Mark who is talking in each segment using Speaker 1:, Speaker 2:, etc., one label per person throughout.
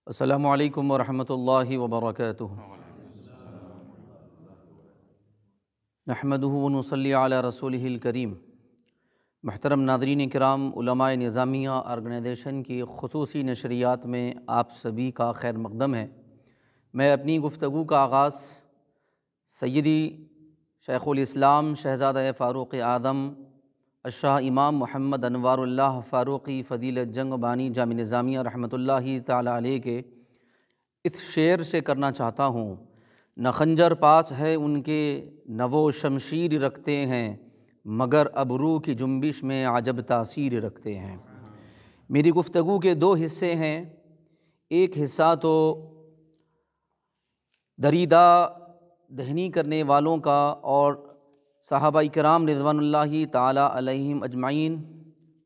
Speaker 1: السلام علیکم ورحمۃ اللہ وبرکاتہ۔ نحمدہ ونصلی علی رسولہ الکریم۔ محترم ناظرین کرام، علماء نظامیہ آرگنائزیشن کی خصوصی نشریات میں آپ سبھی کا خیر مقدم ہے۔ میں اپنی گفتگو کا آغاز سیدی شیخ الاسلام شہزادہ فاروق اعظم الشاہ امام محمد انوار اللہ فاروقی فضیلت جنگ بانی جامع نظامیہ رحمۃ اللہ تعالیٰ علیہ کے اس شعر سے کرنا چاہتا ہوں۔ نہ خنجر پاس ہے ان کے نہ وہ شمشیر رکھتے ہیں، مگر ابرو کی جنبش میں عجب تاثیر رکھتے ہیں۔ میری گفتگو کے دو حصے ہیں۔ ایک حصہ تو دریدہ دہنی کرنے والوں کا اور صحابہ کرام رضوان اللہ تعالیٰ علیہم اجمعین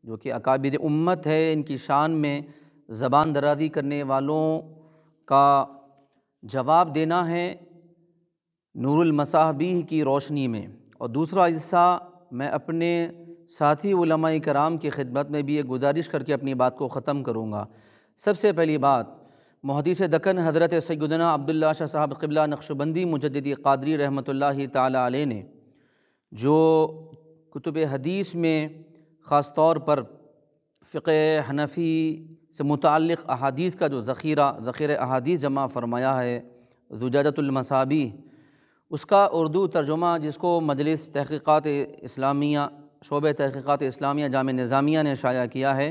Speaker 1: جو کہ اکابر امت ہے، ان کی شان میں زبان درازی کرنے والوں کا جواب دینا ہے نور المصابیح کی روشنی میں، اور دوسرا حصہ میں اپنے ساتھی علماء کرام کی خدمت میں بھی ایک گزارش کر کے اپنی بات کو ختم کروں گا۔ سب سے پہلی بات، محدث دکن حضرت سیدنا عبداللہ شاہ صاحب قبلہ نقشبندی مجددی قادری رحمۃ اللہ تعالیٰ علیہ نے جو کتب حدیث میں خاص طور پر فقہ حنفی سے متعلق احادیث کا جو ذخیرہ احادیث جمع فرمایا ہے، زجاجۃ المصابیح، اس کا اردو ترجمہ جس کو مجلس تحقیقات اسلامیہ شعبہ تحقیقات اسلامیہ جامع نظامیہ نے شائع کیا ہے،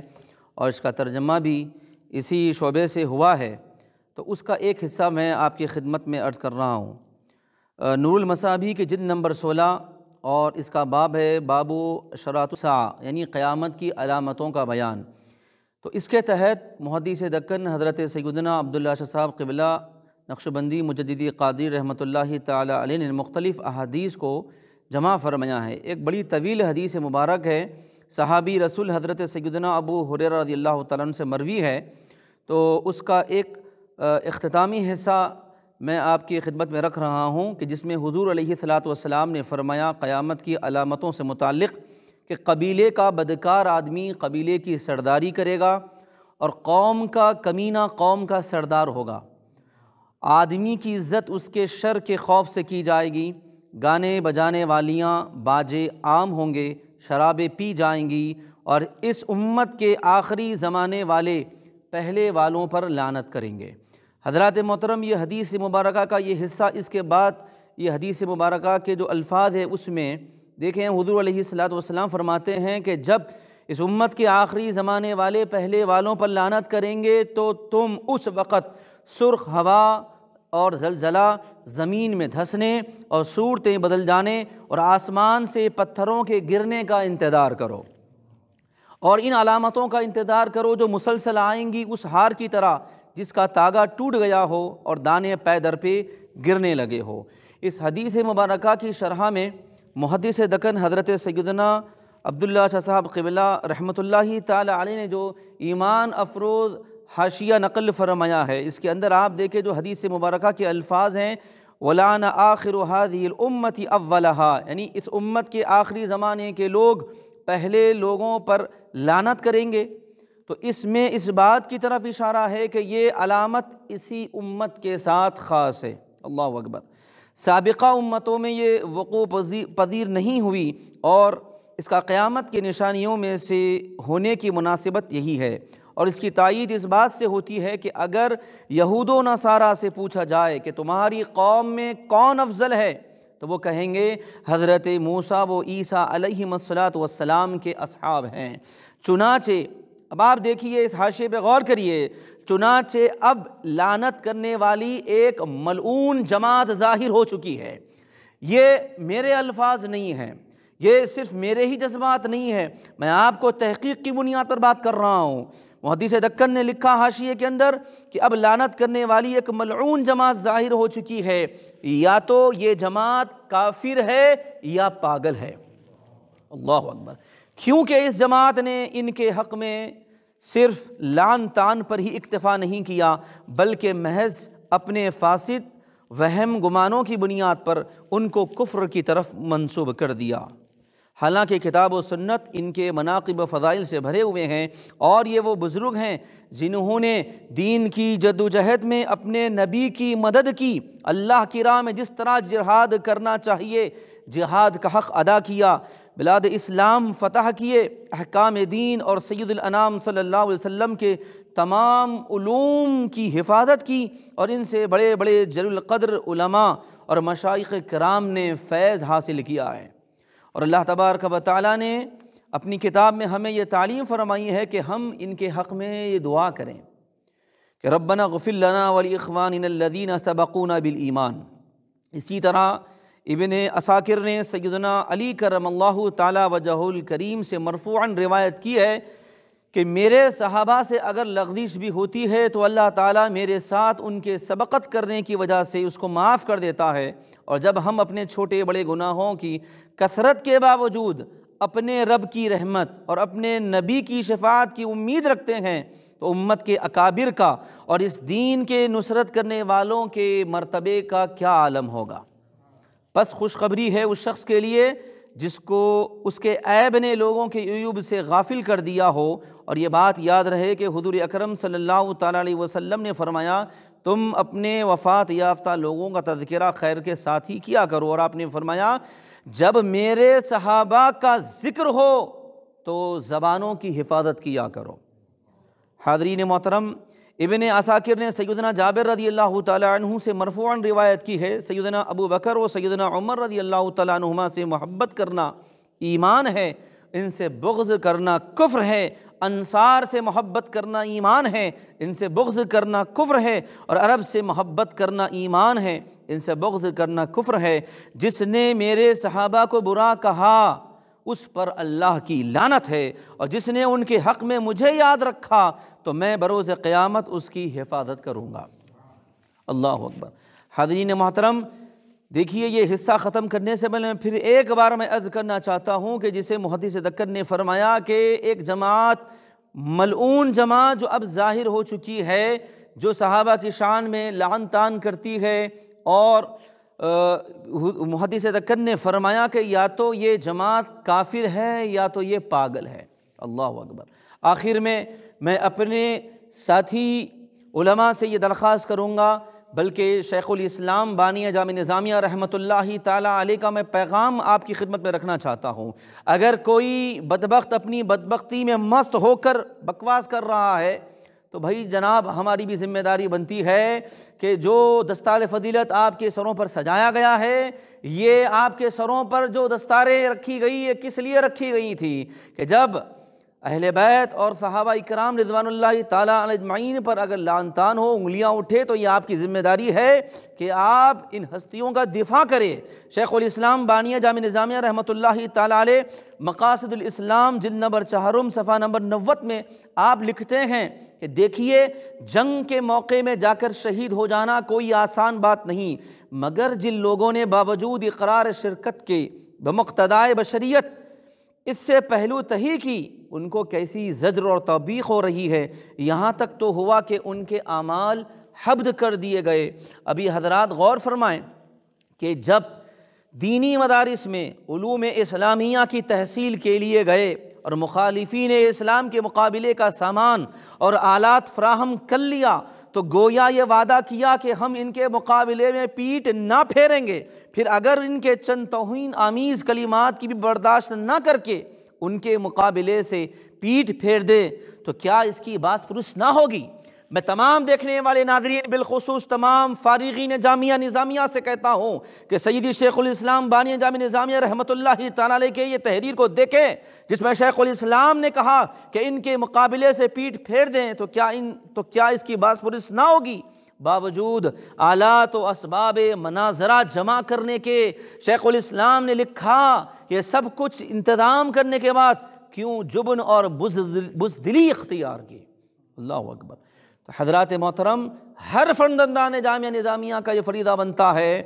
Speaker 1: اور اس کا ترجمہ بھی اسی شعبے سے ہوا ہے، تو اس کا ایک حصہ میں آپ کی خدمت میں عرض کر رہا ہوں۔ نور المصابیح کی جلد نمبر 16 اور اس کا باب ہے باب اشراط الساعہ، یعنی قیامت کی علامتوں کا بیان۔ تو اس کے تحت محدث دکن حضرت سیدنا عبداللہ شاہ صاحب قبلہ نقشبندی مجددی قادری رحمۃ اللہ تعالیٰ علیہ نے مختلف احادیث کو جمع فرمایا ہے۔ ایک بڑی طویل حدیث مبارک ہے، صحابی رسول حضرت سیدنا ابو ہریرہ رضی اللہ تعالیٰ عنہ سے مروی ہے، تو اس کا ایک اختتامی حصہ میں آپ کی خدمت میں رکھ رہا ہوں کہ جس میں حضور علیہ الصلاۃ والسلام نے فرمایا قیامت کی علامتوں سے متعلق کہ قبیلے کا بدکار آدمی قبیلے کی سرداری کرے گا، اور قوم کا کمینہ قوم کا سردار ہوگا۔ آدمی کی عزت اس کے شر کے خوف سے کی جائے گی، گانے بجانے والیاں باجے عام ہوں گے، شرابیں پی جائیں گی، اور اس امت کے آخری زمانے والے پہلے والوں پر لعنت کریں گے۔ حضرات محترم، یہ حدیث مبارکہ کا یہ حصہ، اس کے بعد یہ حدیث مبارکہ کے جو الفاظ ہیں اس میں دیکھیں، حضور علیہ الصلاۃ والسلام فرماتے ہیں کہ جب اس امت کے آخری زمانے والے پہلے والوں پر لعنت کریں گے تو تم اس وقت سرخ ہوا اور زلزلہ، زمین میں دھسنے اور صورتیں بدل جانے اور آسمان سے پتھروں کے گرنے کا انتظار کرو، اور ان علامتوں کا انتظار کرو جو مسلسل آئیں گی اس ہار کی طرح جس کا تاگا ٹوٹ گیا ہو اور دانے پے در پہ گرنے لگے ہو۔ اس حدیث مبارکہ کی شرح میں محدث دکن حضرت سیدنا عبداللہ شاہ صاحب قبلہ رحمۃ اللہ تعالیٰ علیہ نے جو ایمان افروز حاشیہ نقل فرمایا ہے، اس کے اندر آپ دیکھیں جو حدیث مبارکہ کے الفاظ ہیں، وَلَعَنَ آخِرُ هَذِهِ الْأُمَّةِ أَوَّلَهَا، یعنی اس امت کے آخری زمانے کے لوگ پہلے لوگوں پر لعنت کریں گے۔ تو اس میں اس بات کی طرف اشارہ ہے کہ یہ علامت اسی امت کے ساتھ خاص ہے۔ اللہ اکبر، سابقہ امتوں میں یہ وقوع پذیر نہیں ہوئی، اور اس کا قیامت کی نشانیوں میں سے ہونے کی مناسبت یہی ہے، اور اس کی تائید اس بات سے ہوتی ہے کہ اگر یہود و نصارہ سے پوچھا جائے کہ تمہاری قوم میں کون افضل ہے، تو وہ کہیں گے حضرت موسیٰ و عیسیٰ علیہم السلام کے اصحاب ہیں۔ چنانچہ اب آپ دیکھیے، اس حاشیے پہ غور کریے، چنانچہ اب لعنت کرنے والی ایک ملعون جماعت ظاہر ہو چکی ہے۔ یہ میرے الفاظ نہیں ہیں، یہ صرف میرے ہی جذبات نہیں ہے، میں آپ کو تحقیق کی بنیاد پر بات کر رہا ہوں۔ محدث دکن نے لکھا حاشیے کے اندر کہ اب لعنت کرنے والی ایک ملعون جماعت ظاہر ہو چکی ہے، یا تو یہ جماعت کافر ہے یا پاگل ہے۔ اللہ اکبر، کیونکہ اس جماعت نے ان کے حق میں صرف لعن طعن پر ہی اکتفا نہیں کیا، بلکہ محض اپنے فاسد وہم گمانوں کی بنیاد پر ان کو کفر کی طرف منسوب کر دیا۔ حالانکہ کتاب و سنت ان کے مناقب و فضائل سے بھرے ہوئے ہیں، اور یہ وہ بزرگ ہیں جنہوں نے دین کی جد و جہد میں اپنے نبی کی مدد کی، اللہ کی راہ میں جس طرح جہاد کرنا چاہیے جہاد کا حق ادا کیا، بلاد اسلام فتح کیے، احکام دین اور سید الانام صلی اللہ علیہ وسلم کے تمام علوم کی حفاظت کی، اور ان سے بڑے بڑے جلیل القدر علماء اور مشائخ کرام نے فیض حاصل کیا ہے۔ اور اللہ تبارک و تعالیٰ نے اپنی کتاب میں ہمیں یہ تعلیم فرمائی ہے کہ ہم ان کے حق میں یہ دعا کریں کہ ربنا اغفر لنا ولاخواننا الذین سبقونا بالایمان۔ اسی طرح ابن عساکر نے سیدنا علی کرم اللہ تعالی وجہہ الکریم سے مرفوعاً روایت کی ہے کہ میرے صحابہ سے اگر لغزش بھی ہوتی ہے تو اللہ تعالیٰ میرے ساتھ ان کے سبقت کرنے کی وجہ سے اس کو معاف کر دیتا ہے، اور جب ہم اپنے چھوٹے بڑے گناہوں کی کثرت کے باوجود اپنے رب کی رحمت اور اپنے نبی کی شفاعت کی امید رکھتے ہیں تو امت کے اکابر کا اور اس دین کے نصرت کرنے والوں کے مرتبے کا کیا عالم ہوگا۔ بس خوشخبری ہے اس شخص کے لیے جس کو اس کے عیب نے لوگوں کے عیوب سے غافل کر دیا ہو، اور یہ بات یاد رہے کہ حضور اکرم صلی اللہ تعالیٰ علیہ وسلم نے فرمایا تم اپنے وفات یافتہ لوگوں کا تذکرہ خیر کے ساتھ ہی کیا کرو، اور آپ نے فرمایا جب میرے صحابہ کا ذکر ہو تو زبانوں کی حفاظت کیا کرو۔ حاضرین محترم، ابن عساکر نے سیدنا جابر رضی اللہ تعالیٰ عنہ سے مرفوعاً روایت کی ہے سیدنا ابو بکر و سیدنا عمر رضی اللہ تعالیٰ عنہما سے محبت کرنا ایمان ہے، ان سے بغض کرنا کفر ہے، انصار سے محبت کرنا ایمان ہے، ان سے بغض کرنا کفر ہے، اور عرب سے محبت کرنا ایمان ہے، ان سے بغض کرنا کفر ہے۔ جس نے میرے صحابہ کو برا کہا اس پر اللہ کی لعنت ہے، اور جس نے ان کے حق میں مجھے یاد رکھا تو میں بروز قیامت اس کی حفاظت کروں گا۔ اللہ اکبر۔ حاضرین محترم، دیکھیے یہ حصہ ختم کرنے سے پہلے پھر ایک بار میں عرض کرنا چاہتا ہوں کہ جسے محدث دکن نے فرمایا کہ ایک جماعت، ملعون جماعت جو اب ظاہر ہو چکی ہے، جو صحابہ کی شان میں لعن طعن کرتی ہے، اور محدث دکن نے فرمایا کہ یا تو یہ جماعت کافر ہے یا تو یہ پاگل ہے۔ اللہ اکبر۔ آخر میں اپنے ساتھی علماء سے یہ درخواست کروں گا، بلکہ شیخ الاسلام بانی جامع نظامیہ رحمۃ اللہ تعالیٰ علیہ کا میں پیغام آپ کی خدمت میں رکھنا چاہتا ہوں۔ اگر کوئی بدبخت اپنی بدبختی میں مست ہو کر بکواس کر رہا ہے تو بھائی جناب ہماری بھی ذمہ داری بنتی ہے کہ جو دستار فضیلت آپ کے سروں پر سجایا گیا ہے، یہ آپ کے سروں پر جو دستاریں رکھی گئی یہ کس لیے رکھی گئی تھی کہ جب اہل بیت اور صحابہ اکرام رضوان اللہ تعالیٰ علیہ اجمعین پر اگر لعن طعن ہو، انگلیاں اٹھے، تو یہ آپ کی ذمہ داری ہے کہ آپ ان ہستیوں کا دفاع کریں۔ شیخ الاسلام بانی جامع نظامیہ رحمۃ اللہ تعالیٰ علیہ مقاصد الاسلام جلد نمبر 4 صفحہ نمبر 90 میں آپ لکھتے ہیں کہ دیکھیے جنگ کے موقع میں جا کر شہید ہو جانا کوئی آسان بات نہیں، مگر جن لوگوں نے باوجود اقرار شرکت کے بمقتضائے بشریت اس سے پہلو تہی کی، ان کو کیسی زجر اور توبیخ ہو رہی ہے، یہاں تک تو ہوا کہ ان کے اعمال حبد کر دیے گئے۔ ابھی حضرات غور فرمائیں کہ جب دینی مدارس میں علوم اسلامیہ کی تحصیل کے لیے گئے اور مخالفین اسلام کے مقابلے کا سامان اور آلات فراہم کر لیا تو گویا یہ وعدہ کیا کہ ہم ان کے مقابلے میں پیٹھ نہ پھیریں گے، پھر اگر ان کے چند توہین آمیز کلمات کی بھی برداشت نہ کر کے ان کے مقابلے سے پیٹھ پھیر دے تو کیا اس کی باس پرس نہ ہوگی؟ میں تمام دیکھنے والے ناظرین بالخصوص تمام فارغین جامعہ نظامیہ سے کہتا ہوں کہ سیدی شیخ الاسلام بانی جامع نظامیہ رحمۃ اللہ تعالیٰ علیہ کے یہ تحریر کو دیکھیں جس میں شیخ الاسلام نے کہا کہ ان کے مقابلے سے پیٹھ پھیر دیں تو کیا اس کی باس پرس نہ ہوگی؟ باوجود آلات و اسباب مناظرہ جمع کرنے کے شیخ الاسلام نے لکھا یہ سب کچھ انتظام کرنے کے بعد کیوں جبن اور بزدلی اختیار کی؟ اللہ اکبر۔ حضرات محترم، ہر فرزندان جامعہ نظامیہ کا یہ فریضہ بنتا ہے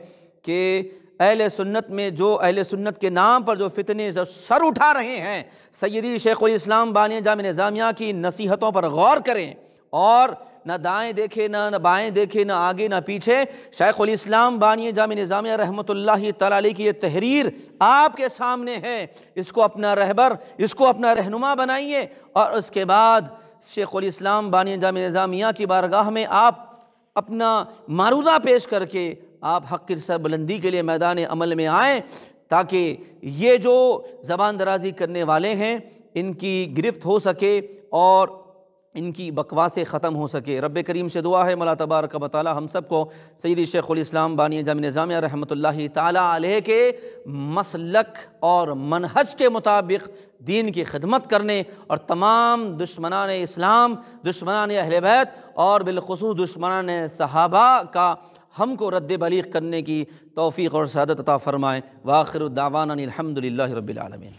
Speaker 1: کہ اہل سنت میں جو اہل سنت کے نام پر جو فتنے سر اٹھا رہے ہیں، سیدی شیخ الاسلام بانی جامعہ نظامیہ کی نصیحتوں پر غور کریں اور نہ دائیں دیکھے نہ بائیں دیکھے، نہ آگے نہ پیچھے۔ شیخ الاسلام بانی جامع نظامیہ رحمۃ اللہ تعالیٰ علیہ کی یہ تحریر آپ کے سامنے ہے، اس کو اپنا رہبر، اس کو اپنا رہنما بنائیے، اور اس کے بعد شیخ الاسلام بانی جامع نظامیہ کی بارگاہ میں آپ اپنا معروضہ پیش کر کے آپ حق کی سربلندی کے لیے میدان عمل میں آئیں، تاکہ یہ جو زبان درازی کرنے والے ہیں ان کی گرفت ہو سکے اور ان کی بکواسیں ختم ہو سکے۔ رب کریم سے دعا ہے مولا تبارک و تعالی ہم سب کو سیدی شیخ الاسلام بانی جامع نظامیہ رحمۃ اللہ تعالیٰ علیہ کے مسلک اور منہج کے مطابق دین کی خدمت کرنے، اور تمام دشمنان اسلام، دشمنان اہل بیت اور بالخصوص دشمنان صحابہ کا ہم کو رد بلیغ کرنے کی توفیق اور سعادت عطا فرمائے۔ وآخر دعوانا الحمد للہ رب العالمین۔